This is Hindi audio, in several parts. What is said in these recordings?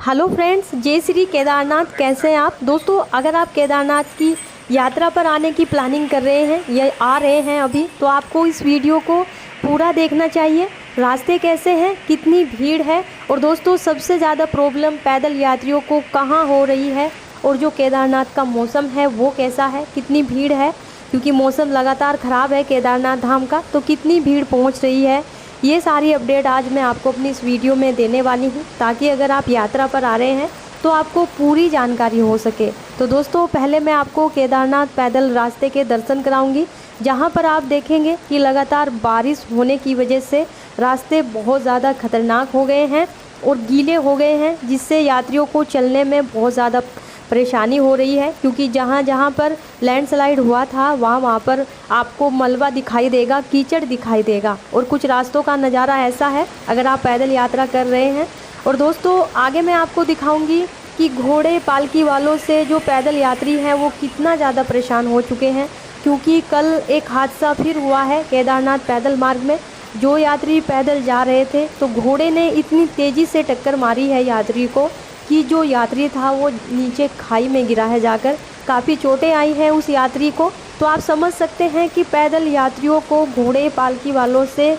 हेलो फ्रेंड्स, जय श्री केदारनाथ। कैसे हैं आप दोस्तों? अगर आप केदारनाथ की यात्रा पर आने की प्लानिंग कर रहे हैं या आ रहे हैं अभी, तो आपको इस वीडियो को पूरा देखना चाहिए। रास्ते कैसे हैं, कितनी भीड़ है और दोस्तों सबसे ज़्यादा प्रॉब्लम पैदल यात्रियों को कहाँ हो रही है, और जो केदारनाथ का मौसम है वो कैसा है, कितनी भीड़ है, क्योंकि मौसम लगातार ख़राब है केदारनाथ धाम का, तो कितनी भीड़ पहुँच रही है, ये सारी अपडेट आज मैं आपको अपनी इस वीडियो में देने वाली हूँ, ताकि अगर आप यात्रा पर आ रहे हैं तो आपको पूरी जानकारी हो सके। तो दोस्तों पहले मैं आपको केदारनाथ पैदल रास्ते के दर्शन कराऊंगी, जहाँ पर आप देखेंगे कि लगातार बारिश होने की वजह से रास्ते बहुत ज़्यादा खतरनाक हो गए हैं और गीले हो गए हैं, जिससे यात्रियों को चलने में बहुत ज़्यादा परेशानी हो रही है। क्योंकि जहाँ जहाँ पर लैंडस्लाइड हुआ था वहाँ पर आपको मलबा दिखाई देगा, कीचड़ दिखाई देगा, और कुछ रास्तों का नज़ारा ऐसा है अगर आप पैदल यात्रा कर रहे हैं। और दोस्तों आगे मैं आपको दिखाऊंगी कि घोड़े पालकी वालों से जो पैदल यात्री हैं वो कितना ज़्यादा परेशान हो चुके हैं, क्योंकि कल एक हादसा फिर हुआ है केदारनाथ पैदल मार्ग में। जो यात्री पैदल जा रहे थे तो घोड़े ने इतनी तेज़ी से टक्कर मारी है यात्री को कि जो यात्री था वो नीचे खाई में गिरा है जाकर। काफ़ी चोटें आई हैं उस यात्री को। तो आप समझ सकते हैं कि पैदल यात्रियों को घोड़े पालकी वालों से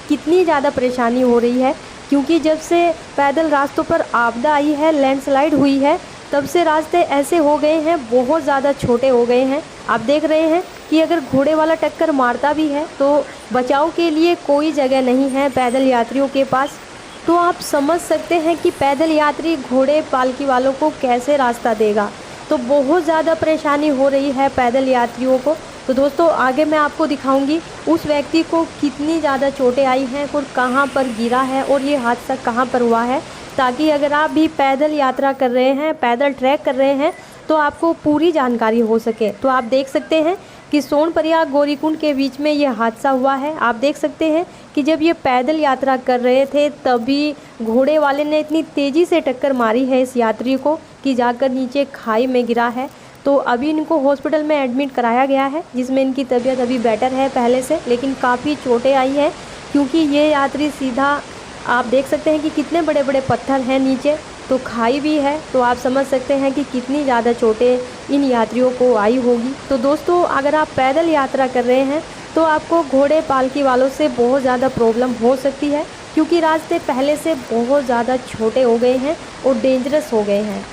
कितनी ज़्यादा परेशानी हो रही है, क्योंकि जब से पैदल रास्तों पर आपदा आई है, लैंडस्लाइड हुई है, तब से रास्ते ऐसे हो गए हैं, बहुत ज़्यादा छोटे हो गए हैं। आप देख रहे हैं कि अगर घोड़े वाला टक्कर मारता भी है तो बचाव के लिए कोई जगह नहीं है पैदल यात्रियों के पास। तो आप समझ सकते हैं कि पैदल यात्री घोड़े पालकी वालों को कैसे रास्ता देगा। तो बहुत ज़्यादा परेशानी हो रही है पैदल यात्रियों को। तो दोस्तों आगे मैं आपको दिखाऊंगी उस व्यक्ति को कितनी ज़्यादा चोटें आई हैं और कहां पर गिरा है और ये हादसा कहां पर हुआ है, ताकि अगर आप भी पैदल यात्रा कर रहे हैं, पैदल ट्रैक कर रहे हैं, तो आपको पूरी जानकारी हो सके। तो आप देख सकते हैं कि सोनप्रयाग गौरीकुंड के बीच में ये हादसा हुआ है। आप देख सकते हैं कि जब ये पैदल यात्रा कर रहे थे तभी घोड़े वाले ने इतनी तेज़ी से टक्कर मारी है इस यात्री को कि जाकर नीचे खाई में गिरा है। तो अभी इनको हॉस्पिटल में एडमिट कराया गया है, जिसमें इनकी तबीयत अभी बेटर है पहले से, लेकिन काफ़ी चोटें आई हैं, क्योंकि ये यात्री सीधा आप देख सकते हैं कि कितने बड़े बड़े पत्थर हैं नीचे, तो खाई भी है। तो आप समझ सकते हैं कि कितनी ज़्यादा चोटें इन यात्रियों को आई होगी। तो दोस्तों अगर आप पैदल यात्रा कर रहे हैं तो आपको घोड़े पालकी वालों से बहुत ज़्यादा प्रॉब्लम हो सकती है, क्योंकि रास्ते पहले से बहुत ज़्यादा छोटे हो गए हैं और डेंजरस हो गए हैं।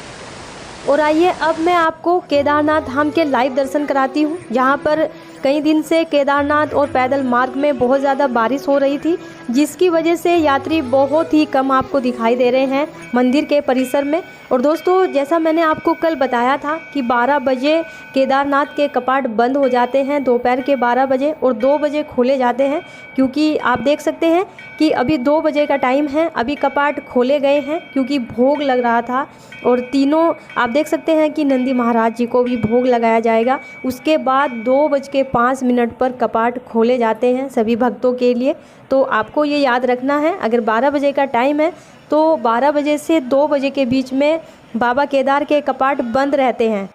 और आइए अब मैं आपको केदारनाथ धाम के लाइव दर्शन कराती हूँ, जहाँ पर कई दिन से केदारनाथ और पैदल मार्ग में बहुत ज़्यादा बारिश हो रही थी, जिसकी वजह से यात्री बहुत ही कम आपको दिखाई दे रहे हैं मंदिर के परिसर में। और दोस्तों जैसा मैंने आपको कल बताया था कि 12 बजे केदारनाथ के कपाट बंद हो जाते हैं, दोपहर के 12 बजे, और 2 बजे खोले जाते हैं, क्योंकि आप देख सकते हैं कि अभी 2 बजे का टाइम है, अभी कपाट खोले गए हैं क्योंकि भोग लग रहा था। और तीनों आप देख सकते हैं कि नंदी महाराज जी को भी भोग लगाया जाएगा। उसके बाद 2:05 पर कपाट खोले जाते हैं सभी भक्तों के लिए। तो आपको ये याद रखना है, अगर 12 बजे का टाइम है तो 12 बजे से 2 बजे के बीच में बाबा केदार के कपाट बंद रहते हैं।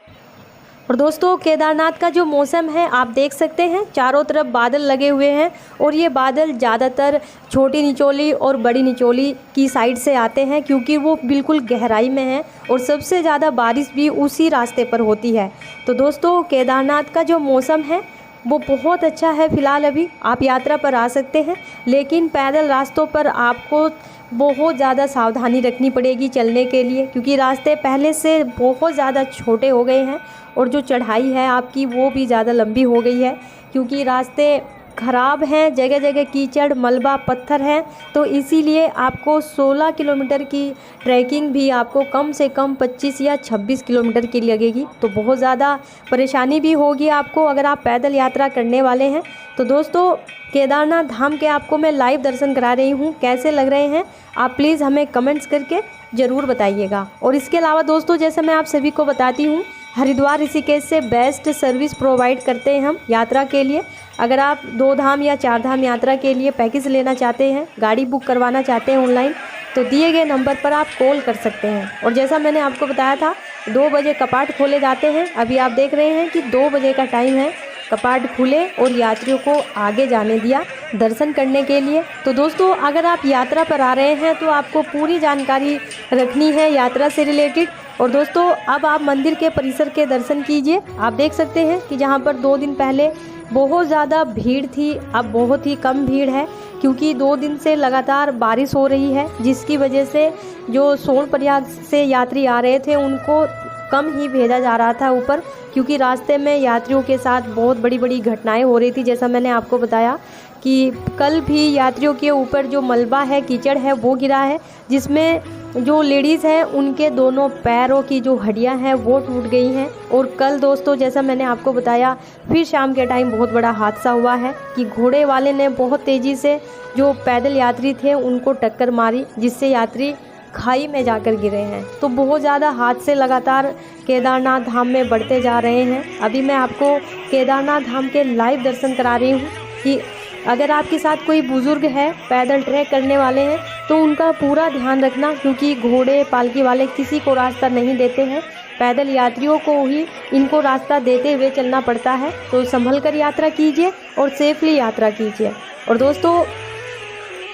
और दोस्तों केदारनाथ का जो मौसम है आप देख सकते हैं, चारों तरफ बादल लगे हुए हैं, और ये बादल ज़्यादातर छोटी निचोली और बड़ी निचोली की साइड से आते हैं, क्योंकि वो बिल्कुल गहराई में है और सबसे ज़्यादा बारिश भी उसी रास्ते पर होती है। तो दोस्तों केदारनाथ का जो मौसम है वो बहुत अच्छा है। फ़िलहाल अभी आप यात्रा पर आ सकते हैं, लेकिन पैदल रास्तों पर आपको बहुत ज़्यादा सावधानी रखनी पड़ेगी चलने के लिए, क्योंकि रास्ते पहले से बहुत ज़्यादा छोटे हो गए हैं और जो चढ़ाई है आपकी वो भी ज़्यादा लंबी हो गई है, क्योंकि रास्ते ख़राब हैं, जगह जगह कीचड़ मलबा पत्थर हैं। तो इसीलिए आपको 16 किलोमीटर की ट्रैकिंग भी आपको कम से कम 25 या 26 किलोमीटर की लगेगी। तो बहुत ज़्यादा परेशानी भी होगी आपको अगर आप पैदल यात्रा करने वाले हैं। तो दोस्तों केदारनाथ धाम के आपको मैं लाइव दर्शन करा रही हूँ, कैसे लग रहे हैं आप प्लीज़ हमें कमेंट्स करके ज़रूर बताइएगा। और इसके अलावा दोस्तों जैसे मैं आप सभी को बताती हूँ, हरिद्वार ऋषिकेश से बेस्ट सर्विस प्रोवाइड करते हैं हम यात्रा के लिए। अगर आप 2 धाम या 4 धाम यात्रा के लिए पैकेज लेना चाहते हैं, गाड़ी बुक करवाना चाहते हैं ऑनलाइन, तो दिए गए नंबर पर आप कॉल कर सकते हैं। और जैसा मैंने आपको बताया था 2 बजे कपाट खोले जाते हैं, अभी आप देख रहे हैं कि 2 बजे का टाइम है, कपाट खुले और यात्रियों को आगे जाने दिया दर्शन करने के लिए। तो दोस्तों, अगर आप यात्रा पर आ रहे हैं तो आपको पूरी जानकारी रखनी है यात्रा से रिलेटेड। और दोस्तों, अब आप मंदिर के परिसर के दर्शन कीजिए। आप देख सकते हैं कि जहाँ पर 2 दिन पहले बहुत ज़्यादा भीड़ थी, अब बहुत ही कम भीड़ है, क्योंकि 2 दिन से लगातार बारिश हो रही है, जिसकी वजह से जो सोनप्रयाग से यात्री आ रहे थे उनको कम ही भेजा जा रहा था ऊपर, क्योंकि रास्ते में यात्रियों के साथ बहुत बड़ी बड़ी घटनाएं हो रही थी। जैसा मैंने आपको बताया कि कल भी यात्रियों के ऊपर जो मलबा है, कीचड़ है, वो गिरा है, जिसमें जो लेडीज़ हैं उनके दोनों पैरों की जो हड्डियां हैं वो टूट गई हैं। और कल दोस्तों, जैसा मैंने आपको बताया, फिर शाम के टाइम बहुत बड़ा हादसा हुआ है कि घोड़े वाले ने बहुत तेज़ी से जो पैदल यात्री थे उनको टक्कर मारी, जिससे यात्री खाई में जाकर गिरे हैं। तो बहुत ज़्यादा हादसे लगातार केदारनाथ धाम में बढ़ते जा रहे हैं। अभी मैं आपको केदारनाथ धाम के लाइव दर्शन करा रही हूँ कि अगर आपके साथ कोई बुज़ुर्ग है, पैदल ट्रैक करने वाले हैं, तो उनका पूरा ध्यान रखना, क्योंकि घोड़े पालकी वाले किसी को रास्ता नहीं देते हैं, पैदल यात्रियों को ही इनको रास्ता देते हुए चलना पड़ता है। तो संभल कर यात्रा कीजिए और सेफली यात्रा कीजिए। और दोस्तों,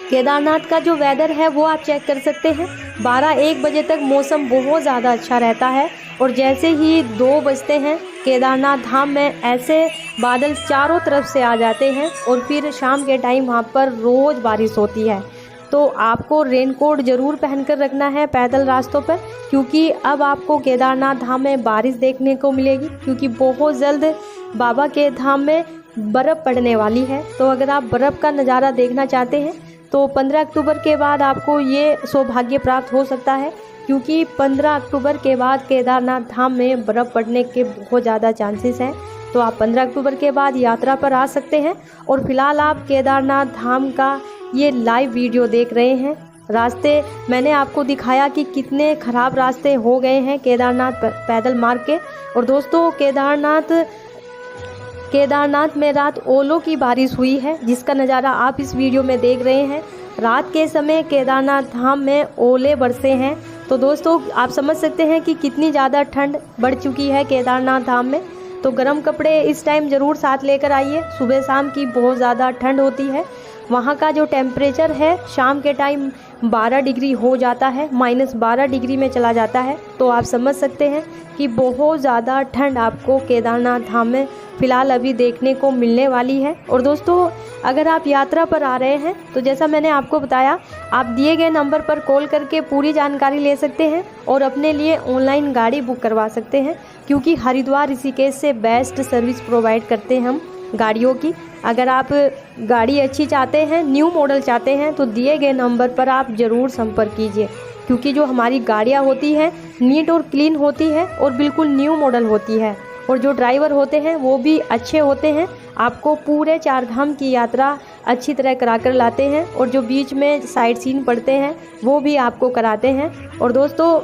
केदारनाथ का जो वेदर है वो आप चेक कर सकते हैं। 12-1 बजे तक मौसम बहुत ज़्यादा अच्छा रहता है, और जैसे ही 2 बजते हैं केदारनाथ धाम में ऐसे बादल चारों तरफ से आ जाते हैं, और फिर शाम के टाइम वहाँ पर रोज़ बारिश होती है। तो आपको रेनकोट ज़रूर पहनकर रखना है पैदल रास्तों पर, क्योंकि अब आपको केदारनाथ धाम में बारिश देखने को मिलेगी, क्योंकि बहुत जल्द बाबा के धाम में बर्फ़ पड़ने वाली है। तो अगर आप बर्फ़ का नज़ारा देखना चाहते हैं तो 15 अक्टूबर के बाद आपको ये सौभाग्य प्राप्त हो सकता है, क्योंकि 15 अक्टूबर के बाद केदारनाथ धाम में बर्फ़ पड़ने के बहुत ज़्यादा चांसेस हैं। तो आप 15 अक्टूबर के बाद यात्रा पर आ सकते हैं। और फिलहाल आप केदारनाथ धाम का ये लाइव वीडियो देख रहे हैं। रास्ते मैंने आपको दिखाया कि कितने ख़राब रास्ते हो गए हैं केदारनाथ पैदल मार्ग के। और दोस्तों, केदारनाथ में रात ओलों की बारिश हुई है, जिसका नज़ारा आप इस वीडियो में देख रहे हैं। रात के समय केदारनाथ धाम में ओले बरसे हैं। तो दोस्तों, आप समझ सकते हैं कि कितनी ज़्यादा ठंड बढ़ चुकी है केदारनाथ धाम में। तो गर्म कपड़े इस टाइम ज़रूर साथ लेकर आइए। सुबह शाम की बहुत ज़्यादा ठंड होती है। वहाँ का जो टेम्परेचर है शाम के टाइम 12 डिग्री हो जाता है, -12 डिग्री में चला जाता है। तो आप समझ सकते हैं कि बहुत ज़्यादा ठंड आपको केदारनाथ धाम में फ़िलहाल अभी देखने को मिलने वाली है। और दोस्तों, अगर आप यात्रा पर आ रहे हैं तो जैसा मैंने आपको बताया, आप दिए गए नंबर पर कॉल करके पूरी जानकारी ले सकते हैं और अपने लिए ऑनलाइन गाड़ी बुक करवा सकते हैं, क्योंकि हरिद्वार ऋषिकेश से बेस्ट सर्विस प्रोवाइड करते हैं हम गाड़ियों की। अगर आप गाड़ी अच्छी चाहते हैं, न्यू मॉडल चाहते हैं, तो दिए गए नंबर पर आप ज़रूर संपर्क कीजिए, क्योंकि जो हमारी गाड़ियाँ होती हैं नीट और क्लीन होती है और बिल्कुल न्यू मॉडल होती है। और जो ड्राइवर होते हैं वो भी अच्छे होते हैं, आपको पूरे 4 धाम की यात्रा अच्छी तरह करा कर लाते हैं, और जो बीच में साइट सीन पड़ते हैं वो भी आपको कराते हैं। और दोस्तों,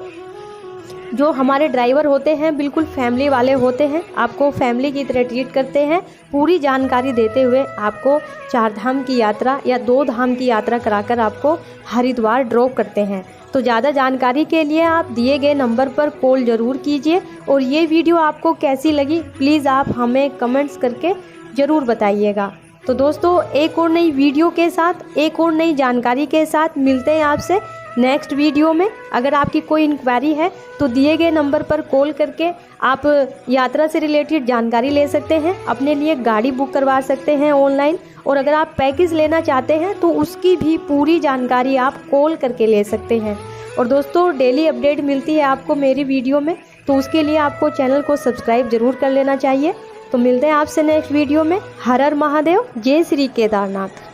जो हमारे ड्राइवर होते हैं बिल्कुल फैमिली वाले होते हैं, आपको फैमिली की तरह ट्रीट करते हैं, पूरी जानकारी देते हुए आपको 4 धाम की यात्रा या 2 धाम की यात्रा कराकर आपको हरिद्वार ड्रॉप करते हैं। तो ज़्यादा जानकारी के लिए आप दिए गए नंबर पर कॉल ज़रूर कीजिए। और ये वीडियो आपको कैसी लगी प्लीज़ आप हमें कमेंट्स करके ज़रूर बताइएगा। तो दोस्तों, एक और नई वीडियो के साथ, एक और नई जानकारी के साथ मिलते हैं आपसे नेक्स्ट वीडियो में। अगर आपकी कोई इंक्वायरी है तो दिए गए नंबर पर कॉल करके आप यात्रा से रिलेटेड जानकारी ले सकते हैं, अपने लिए गाड़ी बुक करवा सकते हैं ऑनलाइन। और अगर आप पैकेज लेना चाहते हैं तो उसकी भी पूरी जानकारी आप कॉल करके ले सकते हैं। और दोस्तों, डेली अपडेट मिलती है आपको मेरी वीडियो में, तो उसके लिए आपको चैनल को सब्सक्राइब ज़रूर कर लेना चाहिए। तो मिलते हैं आपसे नेक्स्ट वीडियो में। हर हर महादेव, जय श्री केदारनाथ।